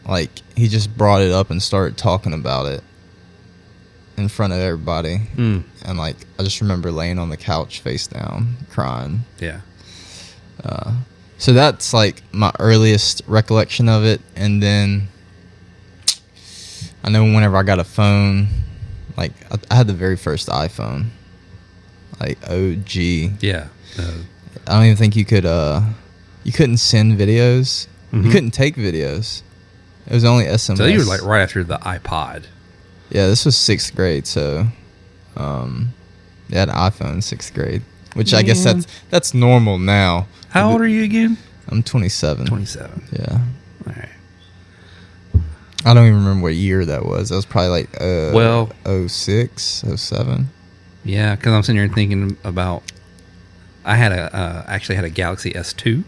Speaker 2: like he just brought it up and started talking about it in front of everybody, and like I just remember laying on the couch face down crying.
Speaker 1: Yeah.
Speaker 2: So that's like my earliest recollection of it, and then I know whenever I got a phone, like I had the very first iPhone, like OG.
Speaker 1: Yeah.
Speaker 2: I don't even think you couldn't send videos. You couldn't take videos. It was only SMS.
Speaker 1: So you were like right after the iPod.
Speaker 2: Yeah, this was 6th grade, so I had an iPhone in 6th grade, which I guess that's normal now.
Speaker 1: How old are you again?
Speaker 2: I'm 27.
Speaker 1: 27.
Speaker 2: Yeah.
Speaker 1: All right.
Speaker 2: I don't even remember what year that was. That was probably like 06, 07.
Speaker 1: Yeah, because I'm sitting here thinking about. I had actually had a Galaxy S2,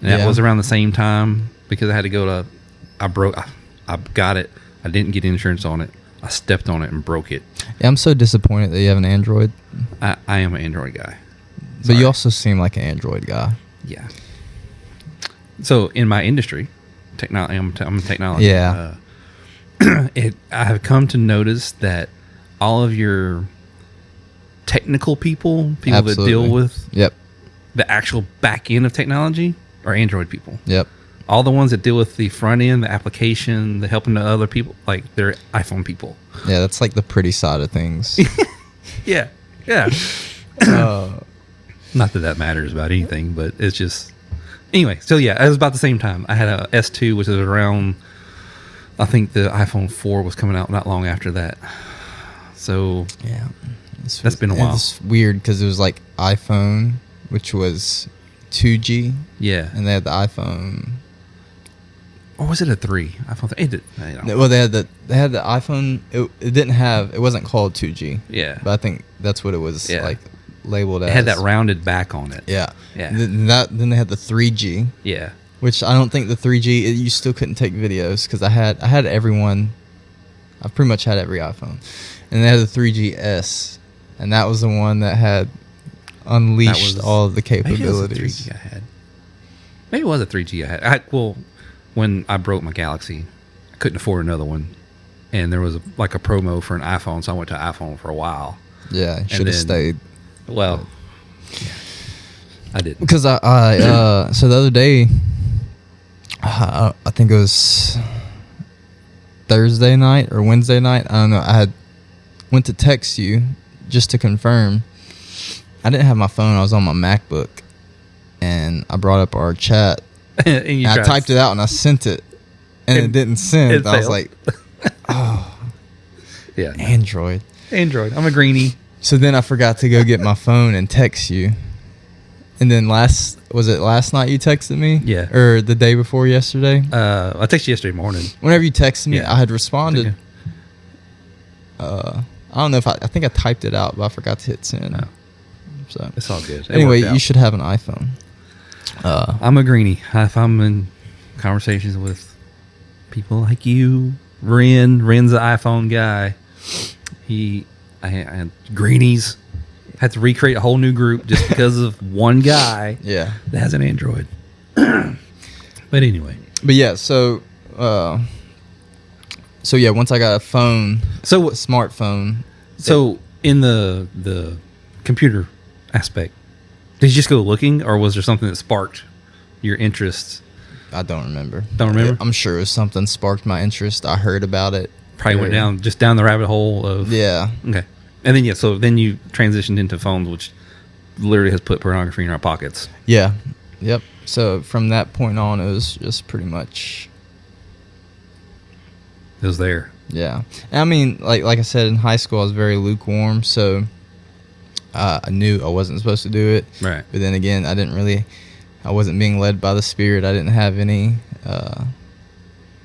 Speaker 1: and that was around the same time because I had to go to. I got it. I didn't get insurance on it. I stepped on it and broke it.
Speaker 2: Yeah, I'm so disappointed that you have an Android.
Speaker 1: I am an Android guy.
Speaker 2: But you also seem like an Android guy.
Speaker 1: Yeah. So in my industry, technology, I'm a technology.
Speaker 2: Yeah.
Speaker 1: I have come to notice that all of your technical people that deal with the actual back end of technology are Android people.
Speaker 2: Yep.
Speaker 1: All the ones that deal with the front end, the application, the helping the other people, like they're iPhone people.
Speaker 2: Yeah, that's like the pretty side of things.
Speaker 1: Yeah. Yeah. Not that matters about anything, but it's just anyway. So yeah, it was about the same time. I had a S2, which was around. I think the iPhone 4 was coming out not long after that. So
Speaker 2: yeah,
Speaker 1: that's been a while.
Speaker 2: It's weird because it was like iPhone, which was 2G.
Speaker 1: Yeah,
Speaker 2: and they had the iPhone.
Speaker 1: Or was it a 3? iPhone 3.
Speaker 2: Well, they had the iPhone. It wasn't called 2G.
Speaker 1: Yeah,
Speaker 2: but I think that's what it was like labeled as.
Speaker 1: It had that rounded back on it.
Speaker 2: Yeah,
Speaker 1: yeah.
Speaker 2: Then they had the 3G.
Speaker 1: Yeah,
Speaker 2: which I don't think the 3G. You still couldn't take videos because I had everyone. I pretty much had every iPhone, and they had the 3GS, and that was the one that had unleashed all of the capabilities.
Speaker 1: Maybe it was a 3G I had. Maybe it was a 3G I had. When I broke my Galaxy, I couldn't afford another one, and there was a promo for an iPhone, so I went to iPhone for a while.
Speaker 2: Yeah, should have stayed.
Speaker 1: Well, yeah, I didn't.
Speaker 2: Because so the other day, I think it was Thursday night or Wednesday night. I don't know. I went to text you just to confirm. I didn't have my phone. I was on my MacBook, and I brought up our chat. and I typed it out and I sent it, and it didn't send. I was like, oh,
Speaker 1: yeah,
Speaker 2: Android.
Speaker 1: I'm a greenie.
Speaker 2: So then I forgot to go get my phone and text you. And then last night you texted me?
Speaker 1: Yeah.
Speaker 2: Or the day before yesterday?
Speaker 1: I texted you yesterday morning.
Speaker 2: Whenever you texted me, I had responded. I don't know if I think I typed it out, but I forgot to hit send.
Speaker 1: Oh.
Speaker 2: So
Speaker 1: it's all good.
Speaker 2: Anyway, you should have an iPhone.
Speaker 1: I'm a greenie. If I'm in conversations with people like you, Ren's the iPhone guy. I had greenies. Had to recreate a whole new group just because of one guy that has an Android. But anyway.
Speaker 2: But yeah, so yeah, once I got a smartphone.
Speaker 1: So in the computer aspect, did you just go looking, or was there something that sparked your interest?
Speaker 2: I don't remember.
Speaker 1: Don't remember?
Speaker 2: I'm sure it was something sparked my interest. I heard about it.
Speaker 1: Probably went down the rabbit hole of...
Speaker 2: Yeah.
Speaker 1: Okay. And then, so then you transitioned into phones, which literally has put pornography in our pockets.
Speaker 2: Yeah. Yep. So from that point on, it was just pretty much...
Speaker 1: It was there.
Speaker 2: Yeah. And I mean, like I said, in high school, I was very lukewarm, so I knew I wasn't supposed to do it.
Speaker 1: Right.
Speaker 2: But then again, I wasn't being led by the Spirit. I didn't have any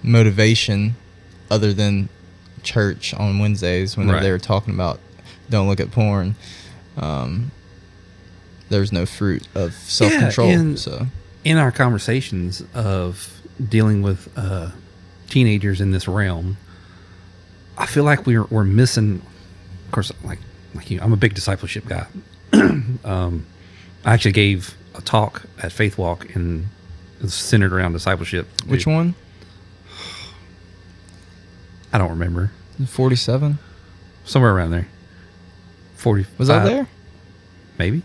Speaker 2: motivation other than church on Wednesdays whenever they were talking about don't look at porn. there's no fruit of self-control.
Speaker 1: and
Speaker 2: So
Speaker 1: in our conversations of dealing with teenagers in this realm, I feel like we're missing. Of course, like you, I'm a big discipleship guy. I actually gave a talk at Faith Walk, and it was centered around discipleship.
Speaker 2: which one?
Speaker 1: I don't remember.
Speaker 2: 47?
Speaker 1: Somewhere around there. 40.
Speaker 2: Was that there?
Speaker 1: Maybe.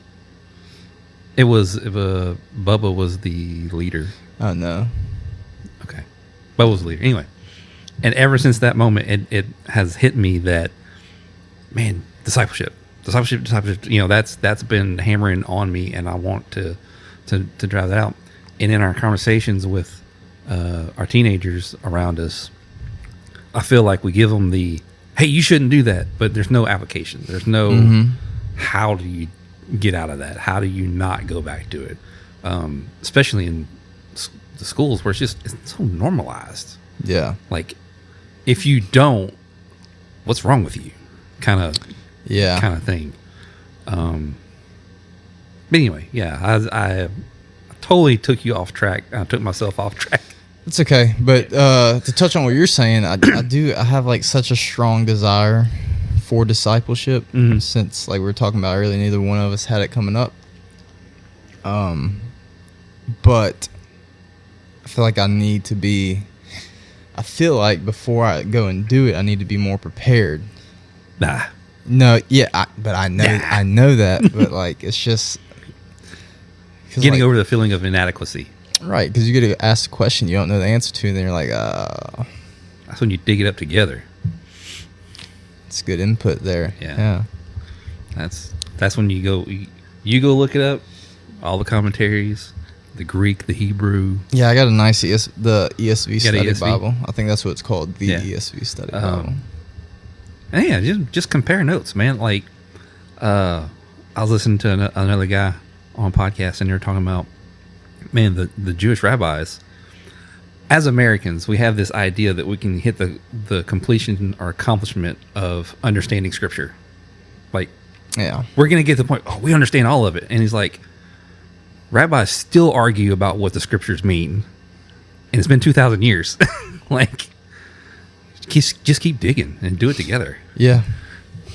Speaker 1: It was. Bubba was the leader.
Speaker 2: Oh, no.
Speaker 1: Okay. Bubba was the leader. Anyway. And ever since that moment, it has hit me that, man, discipleship. You know, that's been hammering on me, and I want to drive that out. And in our conversations with our teenagers around us, I feel like we give them the, hey, you shouldn't do that, but there's no application. There's no, how do you get out of that? How do you not go back to it? Especially in the schools where it's so normalized.
Speaker 2: Yeah.
Speaker 1: Like, if you don't, what's wrong with you? Kind of thing. But anyway, yeah, I totally took you off track. I took myself off track.
Speaker 2: It's okay. But to touch on what you're saying, I have like such a strong desire for discipleship since, like we were talking about earlier, neither one of us had it coming up. But I feel like I feel like before I go and do it, I need to be more prepared.
Speaker 1: Nah.
Speaker 2: No, yeah, I know that, but like it's just
Speaker 1: getting over the feeling of inadequacy.
Speaker 2: Right, because you get to ask a question you don't know the answer to, and then you're like,
Speaker 1: that's when you dig it up together.
Speaker 2: It's good input there.
Speaker 1: Yeah. That's when you go look it up, all the commentaries, the Greek, the Hebrew.
Speaker 2: Yeah, I got a nice the ESV study
Speaker 1: ESV?
Speaker 2: Bible. I think that's what it's called, the ESV study Bible.
Speaker 1: And yeah, just compare notes, man. Like, I was listening to another guy on a podcast, and they're talking about, man, the Jewish rabbis. As Americans, we have this idea that we can hit the completion or accomplishment of understanding Scripture. Like,
Speaker 2: yeah,
Speaker 1: we're going to get to the point, we understand all of it. And he's like, rabbis still argue about what the Scriptures mean. And it's been 2,000 years. Like, just keep digging and do it together.
Speaker 2: Yeah.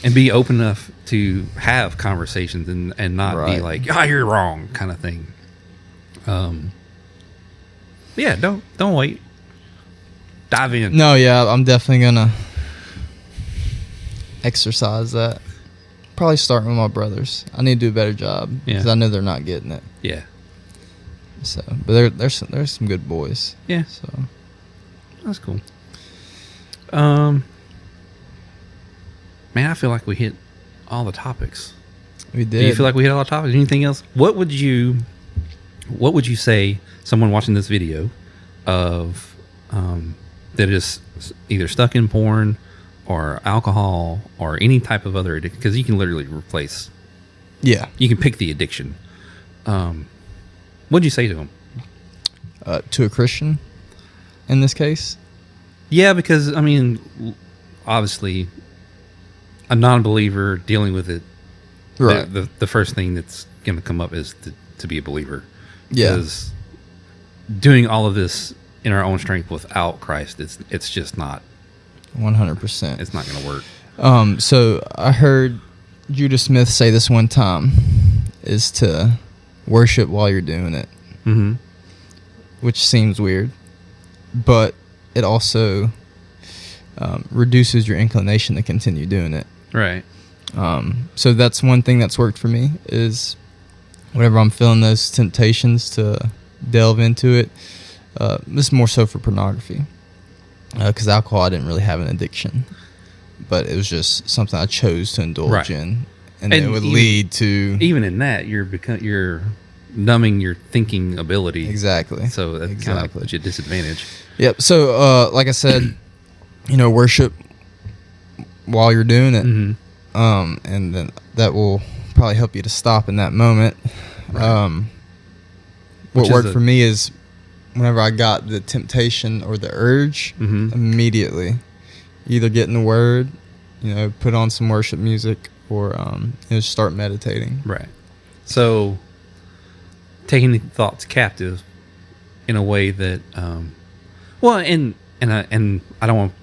Speaker 1: And be open enough to have conversations and not be like, you're wrong kind of thing. Yeah, don't wait. Dive in.
Speaker 2: No, yeah, I'm definitely gonna exercise that. Probably starting with my brothers. I need to do a better job because I know they're not getting it.
Speaker 1: Yeah.
Speaker 2: So, but there's some good boys.
Speaker 1: Yeah.
Speaker 2: So
Speaker 1: that's cool. Man, I feel like we hit all the topics.
Speaker 2: We did.
Speaker 1: Do you feel like we hit all the topics? Anything else? What would you say someone watching this video of that is either stuck in porn or alcohol or any type of other addiction? Because you can literally replace.
Speaker 2: Yeah.
Speaker 1: You can pick the addiction. What'd you say to them?
Speaker 2: To a Christian, in this case?
Speaker 1: Yeah, because, I mean, obviously, a non-believer dealing with it,
Speaker 2: right?
Speaker 1: The first thing that's going to come up is to be a believer.
Speaker 2: Yeah.
Speaker 1: Because doing all of this in our own strength without Christ, it's just not.
Speaker 2: 100%.
Speaker 1: It's not going to work.
Speaker 2: So I heard Judah Smith say this one time, is to worship while you're doing it.
Speaker 1: Mm-hmm.
Speaker 2: Which seems weird, but it also reduces your inclination to continue doing it.
Speaker 1: Right.
Speaker 2: So that's one thing that's worked for me is whenever I'm feeling those temptations to delve into it, this is more so for pornography. Because alcohol, I didn't really have an addiction, but it was just something I chose to indulge in, and it would lead to
Speaker 1: even in that you're numbing your thinking ability.
Speaker 2: Exactly.
Speaker 1: So that kind of puts you at disadvantage.
Speaker 2: Yep. So, like I said, worship while you're doing it, and then that will probably help you to stop in that moment.
Speaker 1: Right.
Speaker 2: What worked for me is whenever I got the temptation or the urge, immediately either get in the Word, put on some worship music, or start meditating.
Speaker 1: Right. So, taking the thoughts captive in a way that, well, and I don't want to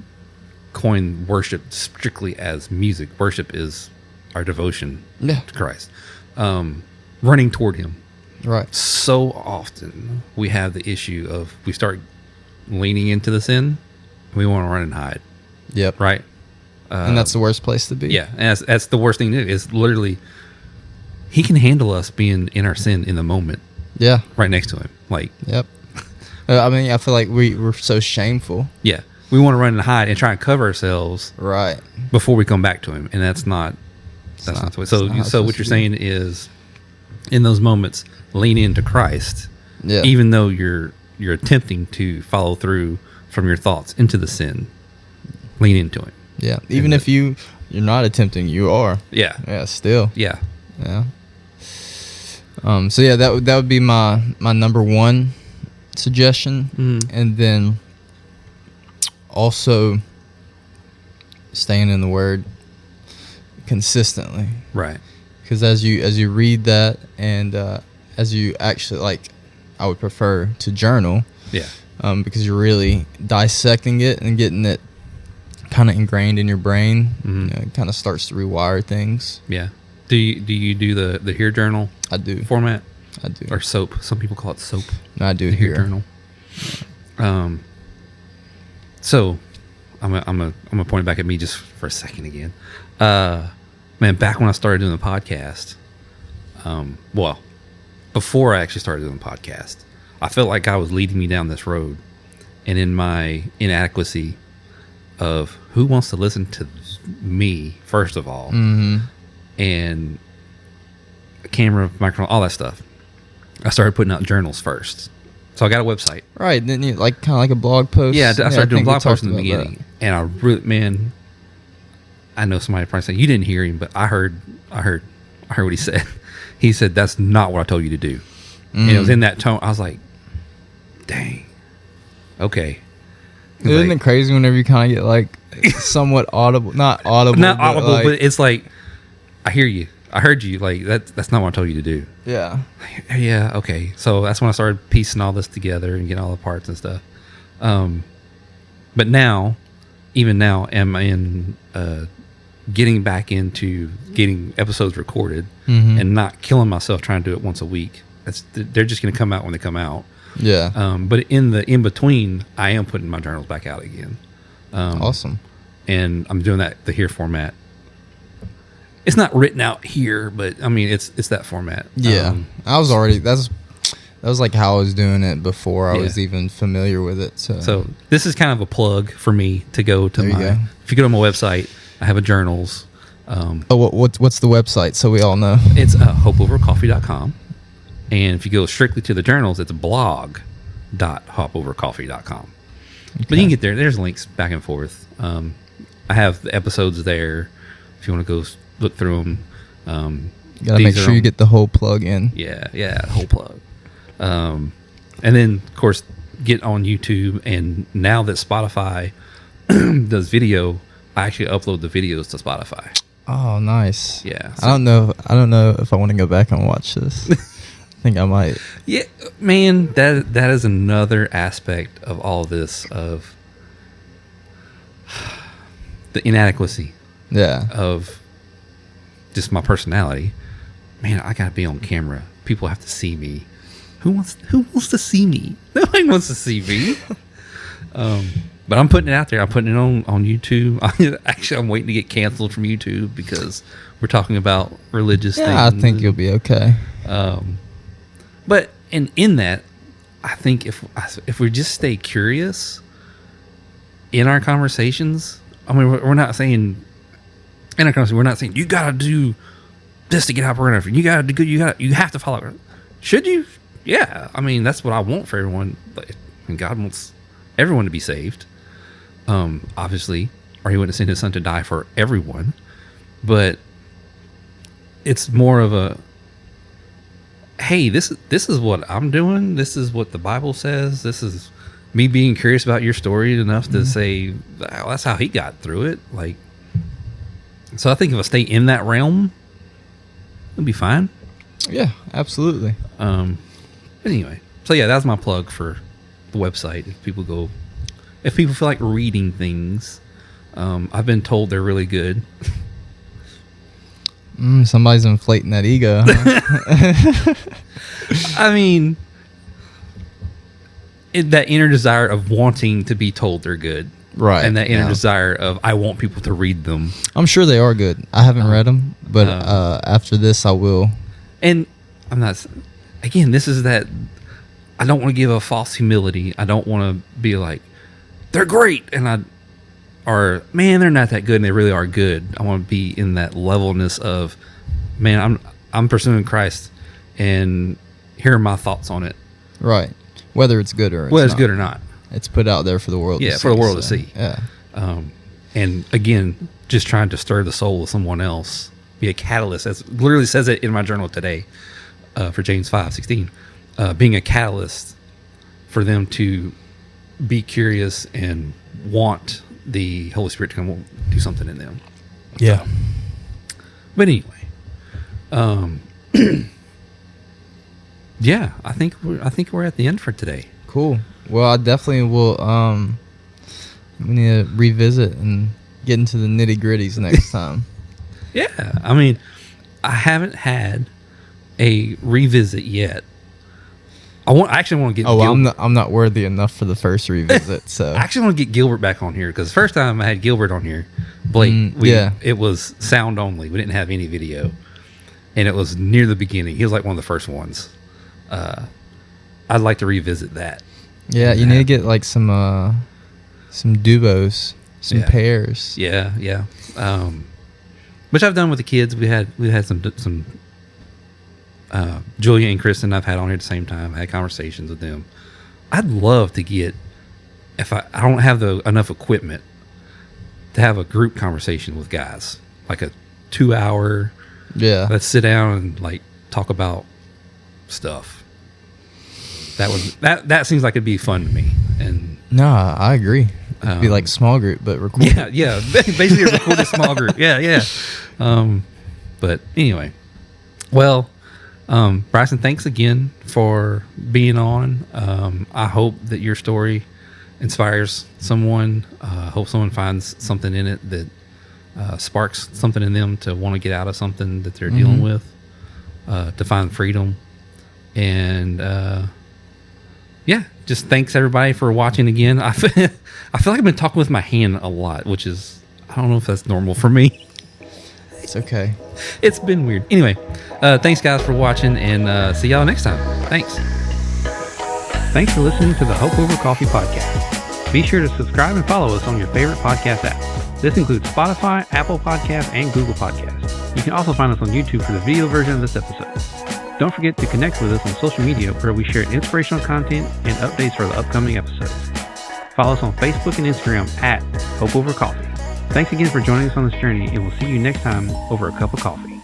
Speaker 1: coin worship strictly as music. Worship is our devotion to Christ, running toward Him.
Speaker 2: Right.
Speaker 1: So often we have the issue of we start leaning into the sin, we want to run and hide.
Speaker 2: Yep.
Speaker 1: Right.
Speaker 2: And that's the worst place to be.
Speaker 1: Yeah, and that's the worst thing to do. Is literally, He can handle us being in our sin in the moment.
Speaker 2: Yeah.
Speaker 1: Right next to Him. Like.
Speaker 2: Yep. I mean, I feel like we're so shameful.
Speaker 1: Yeah. We want to run and hide and try and cover ourselves.
Speaker 2: Right.
Speaker 1: Before we come back to Him, and that's not the way. So what you're saying is, in those moments, lean into Christ.
Speaker 2: Yeah.
Speaker 1: Even though you're attempting to follow through from your thoughts into the sin, lean into Him.
Speaker 2: Yeah. Even if you're not attempting, you are.
Speaker 1: Yeah.
Speaker 2: Yeah. Still.
Speaker 1: Yeah.
Speaker 2: Yeah. So yeah, that would be my number one suggestion, and then also staying in the Word consistently.
Speaker 1: Right.
Speaker 2: Because as you read that, and as you actually I would prefer to journal.
Speaker 1: Yeah.
Speaker 2: Because you're really dissecting it and getting it kind of ingrained in your brain. It kind of starts to rewire things.
Speaker 1: Yeah. Do you do the Hear Journal?
Speaker 2: I do.
Speaker 1: Format?
Speaker 2: I do.
Speaker 1: Or SOAP. Some people call it SOAP.
Speaker 2: No, I do
Speaker 1: the
Speaker 2: Hear
Speaker 1: Journal. So I'm gonna point it back at me just for a second again. Man, back when I started doing the podcast, well, before I actually started doing the podcast, I felt like God was leading me down this road, and in my inadequacy of who wants to listen to me first of all, and a camera, microphone, all that stuff, I started putting out journals first. So I got a website.
Speaker 2: Right, then you kind of like a blog post.
Speaker 1: Yeah, I started doing blog posts in the
Speaker 2: about
Speaker 1: beginning,
Speaker 2: that.
Speaker 1: and I really, man, I know somebody probably saying you didn't hear him, but I heard what he said. He said that's not what I told you to do, and it was in that tone. I was like, dang, okay.
Speaker 2: Isn't it crazy whenever you kind of get like somewhat audible, not audible,
Speaker 1: but it's like, I hear you. I heard you. Like that's not what I told you to do.
Speaker 2: Yeah.
Speaker 1: Yeah. Okay. So that's when I started piecing all this together and getting all the parts and stuff. But now, even now, am I in getting back into getting episodes recorded and not killing myself trying to do it once a week. They're just going to come out when they come out.
Speaker 2: Yeah.
Speaker 1: But in between, I am putting my journals back out again.
Speaker 2: Awesome. And
Speaker 1: I'm doing the Here format. It's not written out here, but I mean, it's that format.
Speaker 2: Yeah. I was already, that was like how I was doing it before I was even familiar with it. So
Speaker 1: this is kind of a plug for me to go to if you go to my website, I have a journals.
Speaker 2: What's the website so we all know?
Speaker 1: It's hopeovercoffee.com. And if you go strictly to the journals, it's blog.hopovercoffee.com. Okay. But you can get there. There's links back and forth. I have the episodes there if you want to go look through them.
Speaker 2: You got to make sure you get the whole plug in.
Speaker 1: Yeah, whole plug. And then, of course, get on YouTube. And now that Spotify does video, I actually upload the videos to Spotify.
Speaker 2: Oh, nice.
Speaker 1: Yeah.
Speaker 2: So I don't know if I want to go back and watch this. I think I might.
Speaker 1: Yeah, man, that is another aspect of all this, of the inadequacy.
Speaker 2: Yeah.
Speaker 1: Of just my personality. Man, I gotta be on camera. People have to see me. Who wants to see me? Nobody wants to see me. But I'm putting it out there. I'm putting it on YouTube. Actually, I'm waiting to get canceled from YouTube because we're talking about religious things.
Speaker 2: Yeah, I think you'll be okay.
Speaker 1: But in that, I think if we just stay curious in our conversations, I mean, we're not saying in our conversation, we're not saying you gotta do this to get out pornography. You gotta do good. You have to follow. Should you? Yeah, I mean that's what I want for everyone. And God wants everyone to be saved. Obviously, or He wouldn't send His Son to die for everyone. But it's more of a, hey, this is what I'm doing. This is what the Bible says. This is me being curious about your story enough to say, well, that's how he got through it. Like, so I think if I stay in that realm, it'll be fine.
Speaker 2: Yeah, absolutely.
Speaker 1: But anyway, so yeah, that's my plug for the website. If people feel like reading things, I've been told they're really good.
Speaker 2: Somebody's inflating that ego. Huh?
Speaker 1: I mean, that inner desire of wanting to be told they're good.
Speaker 2: Right.
Speaker 1: And that inner desire of, I want people to read them.
Speaker 2: I'm sure they are good. I haven't read them, but after this, I will.
Speaker 1: And I'm not, again, this is that, I don't want to give a false humility. I don't want to be like, they're great. Or, man, they're not that good and they really are good. I want to be in that levelness of, man, I'm pursuing Christ and here are my thoughts on it.
Speaker 2: Right. Whether it's good or
Speaker 1: it's good or not.
Speaker 2: It's put out there for the world to see.
Speaker 1: Yeah, for the world to see.
Speaker 2: Yeah.
Speaker 1: And again, just trying to stir the soul of someone else, be a catalyst. As literally says it in my journal today, for James 5:16, being a catalyst for them to be curious and want the Holy Spirit to come do something in them.
Speaker 2: Yeah.
Speaker 1: But anyway, yeah, I think we're at the end for today.
Speaker 2: Cool. Well, I definitely will. We need to revisit and get into the nitty gritties next time.
Speaker 1: Yeah, I mean, I haven't had a revisit yet. I actually want to get.
Speaker 2: Oh, I'm not worthy enough for the first revisit. So
Speaker 1: I actually want to get Gilbert back on here because the first time I had Gilbert on here, Blake, it was sound only. We didn't have any video, and it was near the beginning. He was like one of the first ones. I'd like to revisit that.
Speaker 2: Yeah, you need to get like some duos, some pairs.
Speaker 1: Yeah. Which I've done with the kids. We had some Julia and Kristen I've had on here at the same time. I had conversations with them. I'd love to get, if I don't have enough equipment to have a group conversation with guys, like a 2-hour.
Speaker 2: Yeah.
Speaker 1: Let's sit down and like talk about stuff. That seems like it'd be fun to me. And
Speaker 2: no, I agree. It'd be like small group, but recorded.
Speaker 1: Yeah. Basically a recorded small group. Yeah. But anyway, well, Bryson, thanks again for being on. I hope that your story inspires someone. Hope someone finds something in it that sparks something in them to want to get out of something that they're dealing with, to find freedom. And yeah, just thanks everybody for watching again. I feel like I've been talking with my hand a lot, which is, I don't know if that's normal for me.
Speaker 2: It's okay.
Speaker 1: It's been weird. Anyway, thanks guys for watching, and see y'all next time. Thanks. Thanks for listening to the Hope Over Coffee podcast. Be sure to subscribe and follow us on your favorite podcast app. This includes Spotify, Apple Podcasts, and Google Podcasts. You can also find us on YouTube for the video version of this episode. Don't forget to connect with us on social media where we share inspirational content and updates for the upcoming episodes. Follow us on Facebook and Instagram at Hope Over Coffee. Thanks again for joining us on this journey, and we'll see you next time over a cup of coffee.